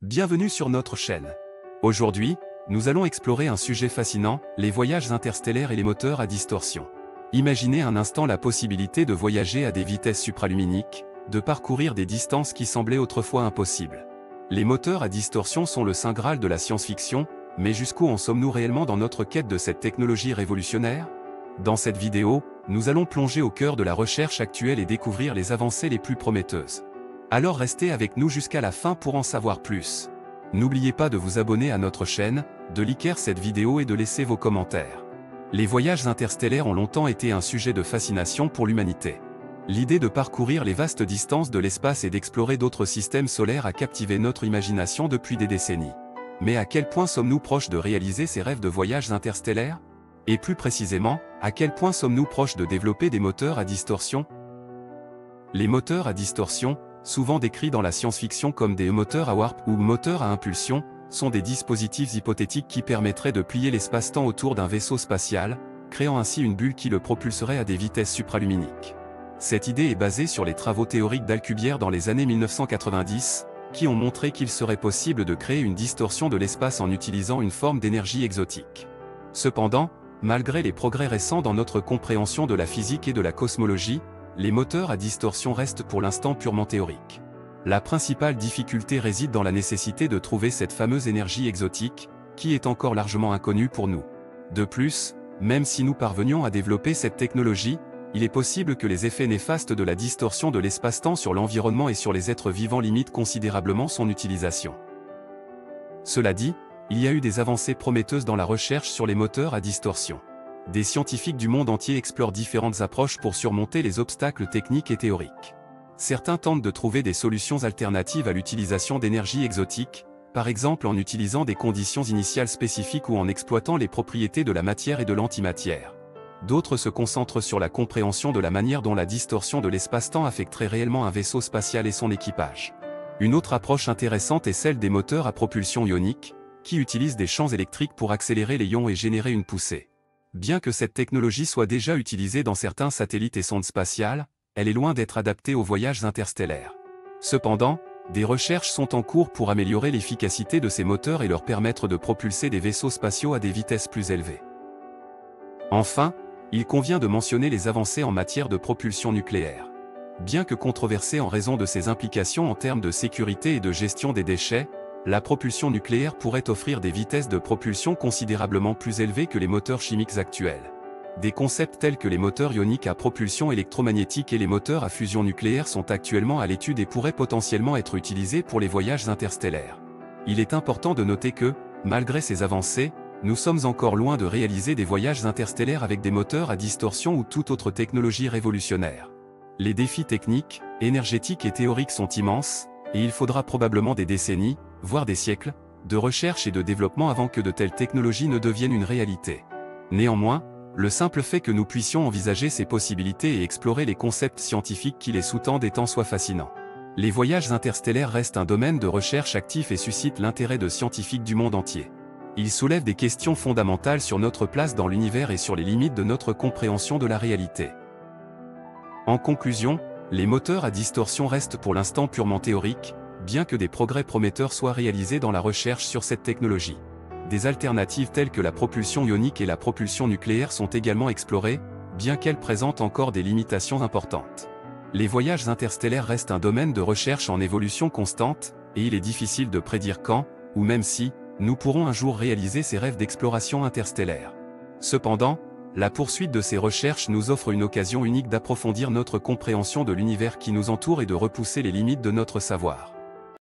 Bienvenue sur notre chaîne. Aujourd'hui, nous allons explorer un sujet fascinant, les voyages interstellaires et les moteurs à distorsion. Imaginez un instant la possibilité de voyager à des vitesses supraluminiques, de parcourir des distances qui semblaient autrefois impossibles. Les moteurs à distorsion sont le saint graal de la science-fiction, mais jusqu'où en sommes-nous réellement dans notre quête de cette technologie révolutionnaire? Dans cette vidéo, nous allons plonger au cœur de la recherche actuelle et découvrir les avancées les plus prometteuses. Alors restez avec nous jusqu'à la fin pour en savoir plus. N'oubliez pas de vous abonner à notre chaîne, de liker cette vidéo et de laisser vos commentaires. Les voyages interstellaires ont longtemps été un sujet de fascination pour l'humanité. L'idée de parcourir les vastes distances de l'espace et d'explorer d'autres systèmes solaires a captivé notre imagination depuis des décennies. Mais à quel point sommes-nous proches de réaliser ces rêves de voyages interstellaires? Et plus précisément, à quel point sommes-nous proches de développer des moteurs à distorsion? Les moteurs à distorsion, souvent décrits dans la science-fiction comme des moteurs à warp ou moteurs à impulsion, sont des dispositifs hypothétiques qui permettraient de plier l'espace-temps autour d'un vaisseau spatial, créant ainsi une bulle qui le propulserait à des vitesses supraluminiques. Cette idée est basée sur les travaux théoriques d'Alcubierre dans les années 1990, qui ont montré qu'il serait possible de créer une distorsion de l'espace en utilisant une forme d'énergie exotique. Cependant, malgré les progrès récents dans notre compréhension de la physique et de la cosmologie, les moteurs à distorsion restent pour l'instant purement théoriques. La principale difficulté réside dans la nécessité de trouver cette fameuse énergie exotique, qui est encore largement inconnue pour nous. De plus, même si nous parvenions à développer cette technologie, il est possible que les effets néfastes de la distorsion de l'espace-temps sur l'environnement et sur les êtres vivants limitent considérablement son utilisation. Cela dit, il y a eu des avancées prometteuses dans la recherche sur les moteurs à distorsion. Des scientifiques du monde entier explorent différentes approches pour surmonter les obstacles techniques et théoriques. Certains tentent de trouver des solutions alternatives à l'utilisation d'énergie exotique, par exemple en utilisant des conditions initiales spécifiques ou en exploitant les propriétés de la matière et de l'antimatière. D'autres se concentrent sur la compréhension de la manière dont la distorsion de l'espace-temps affecterait réellement un vaisseau spatial et son équipage. Une autre approche intéressante est celle des moteurs à propulsion ionique, qui utilisent des champs électriques pour accélérer les ions et générer une poussée. Bien que cette technologie soit déjà utilisée dans certains satellites et sondes spatiales, elle est loin d'être adaptée aux voyages interstellaires. Cependant, des recherches sont en cours pour améliorer l'efficacité de ces moteurs et leur permettre de propulser des vaisseaux spatiaux à des vitesses plus élevées. Enfin, il convient de mentionner les avancées en matière de propulsion nucléaire. Bien que controversée en raison de ses implications en termes de sécurité et de gestion des déchets, la propulsion nucléaire pourrait offrir des vitesses de propulsion considérablement plus élevées que les moteurs chimiques actuels. Des concepts tels que les moteurs ioniques à propulsion électromagnétique et les moteurs à fusion nucléaire sont actuellement à l'étude et pourraient potentiellement être utilisés pour les voyages interstellaires. Il est important de noter que, malgré ces avancées, nous sommes encore loin de réaliser des voyages interstellaires avec des moteurs à distorsion ou toute autre technologie révolutionnaire. Les défis techniques, énergétiques et théoriques sont immenses, et il faudra probablement des décennies, voire des siècles, de recherche et de développement avant que de telles technologies ne deviennent une réalité. Néanmoins, le simple fait que nous puissions envisager ces possibilités et explorer les concepts scientifiques qui les sous-tendent est en soi fascinant. Les voyages interstellaires restent un domaine de recherche actif et suscitent l'intérêt de scientifiques du monde entier. Ils soulèvent des questions fondamentales sur notre place dans l'univers et sur les limites de notre compréhension de la réalité. En conclusion, les moteurs à distorsion restent pour l'instant purement théoriques, bien que des progrès prometteurs soient réalisés dans la recherche sur cette technologie. Des alternatives telles que la propulsion ionique et la propulsion nucléaire sont également explorées, bien qu'elles présentent encore des limitations importantes. Les voyages interstellaires restent un domaine de recherche en évolution constante, et il est difficile de prédire quand, ou même si, nous pourrons un jour réaliser ces rêves d'exploration interstellaire. Cependant, la poursuite de ces recherches nous offre une occasion unique d'approfondir notre compréhension de l'univers qui nous entoure et de repousser les limites de notre savoir.